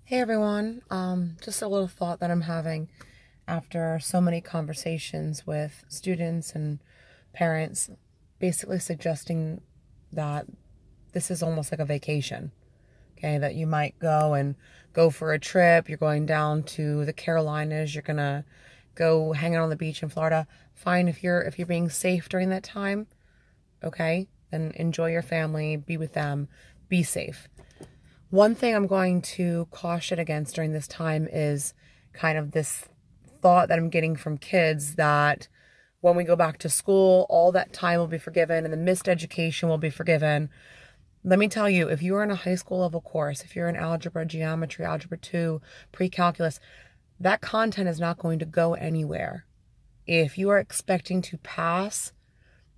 Hey everyone, just a little thought that I'm having after so many conversations with students and parents, basically suggesting that this is almost like a vacation, okay? That you might go for a trip, you're going down to the Carolinas, you're gonna go hang out on the beach in Florida. Fine if you're being safe during that time, okay? Then enjoy your family, be with them, be safe. One thing I'm going to caution against during this time is kind of this thought that I'm getting from kids that when we go back to school, all that time will be forgiven and the missed education will be forgiven. Let me tell you, if you're in a high school level course, if you're in algebra, geometry, algebra 2, pre-calculus, that content is not going to go anywhere. If you are expecting to pass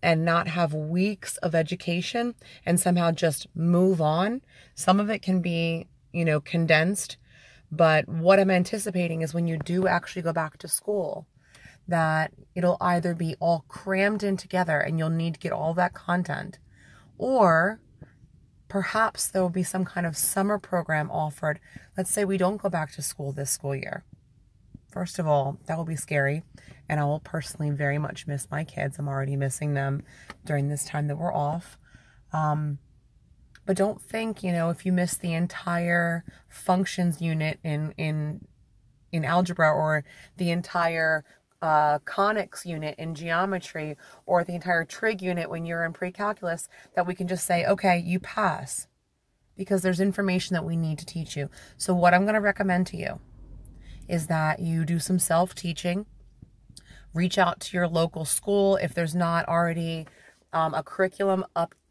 and not have weeks of education and somehow just move on. Some of it can be, condensed. But what I'm anticipating is when you do actually go back to school, that it'll either be all crammed in together and you'll need to get all that content, or perhaps there will be some kind of summer program offered. Let's say we don't go back to school this school year. First of all, that will be scary, and I will personally very much miss my kids. I'm already missing them during this time that we're off. But don't think, if you miss the entire functions unit in algebra, or the entire conics unit in geometry, or the entire trig unit when you're in pre-calculus, that we can just say, okay, you pass, because there's information that we need to teach you. So what I'm going to recommend to you is that you do some self-teaching. Reach out to your local school if there's not already a curriculum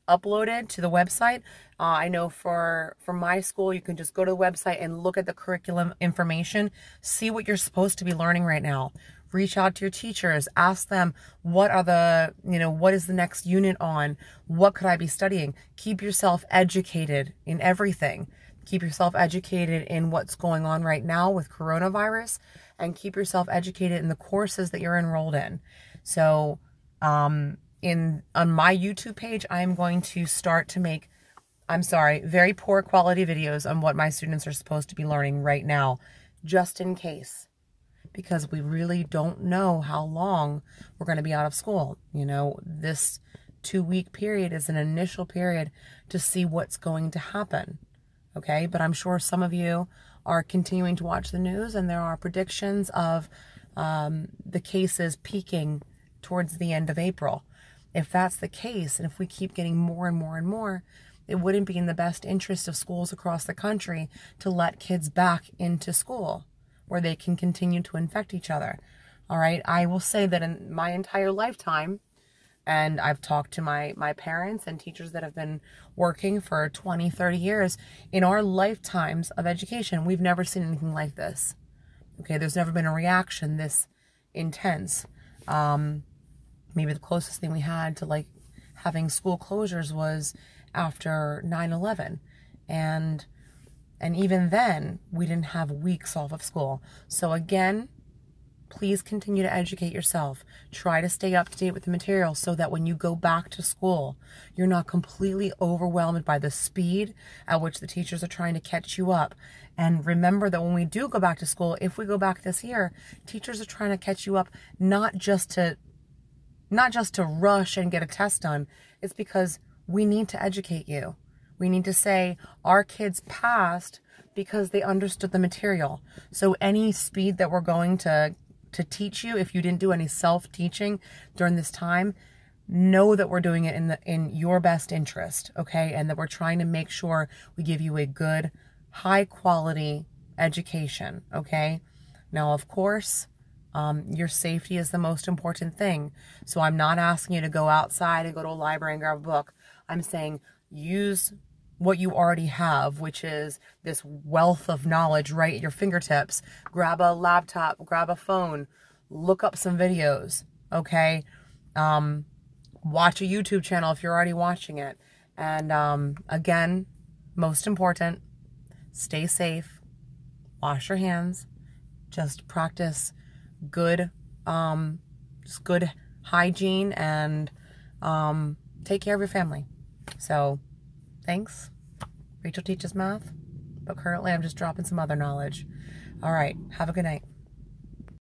uploaded to the website. I know for my school, you can just go to the website and look at the curriculum information, see what you're supposed to be learning right now. Reach out to your teachers, ask them what is the next unit on? What could I be studying? Keep yourself educated in everything. Keep yourself educated in what's going on right now with coronavirus, and keep yourself educated in the courses that you're enrolled in. So on my YouTube page, I'm going to start to make, very poor quality videos on what my students are supposed to be learning right now, just in case, because we really don't know how long we're going to be out of school. This 2-week period is an initial period to see what's going to happen. Okay, but I'm sure some of you are continuing to watch the news, and there are predictions of the cases peaking towards the end of April. If that's the case, and if we keep getting more and more and more, it wouldn't be in the best interest of schools across the country to let kids back into school where they can continue to infect each other. All right, I will say that in my entire lifetime, and I've talked to my parents and teachers that have been working for 20, 30 years. In our lifetimes of education, we've never seen anything like this. Okay, there's never been a reaction this intense. Maybe the closest thing we had to like having school closures was after 9/11. And even then, we didn't have weeks off of school. So again, please continue to educate yourself. Try to stay up to date with the material so that when you go back to school, you're not completely overwhelmed by the speed at which the teachers are trying to catch you up. And remember that when we do go back to school, if we go back this year, teachers are trying to catch you up, not just to rush and get a test done. It's because we need to educate you. We need to say our kids passed because they understood the material. So any speed that we're going to teach you, if you didn't do any self-teaching during this time, know that we're doing it in your best interest, okay? And that we're trying to make sure we give you a good, high-quality education, okay? Now, of course, your safety is the most important thing. So I'm not asking you to go outside and go to a library and grab a book. I'm saying use what you already have, which is this wealth of knowledge right at your fingertips. Grab a laptop, grab a phone, look up some videos, okay? Watch a YouTube channel if you're already watching it. And again, most important, stay safe, wash your hands, just practice good hygiene, and take care of your family. So thanks. Rachel teaches math. but currently I'm just dropping some other knowledge. All right. Have a good night.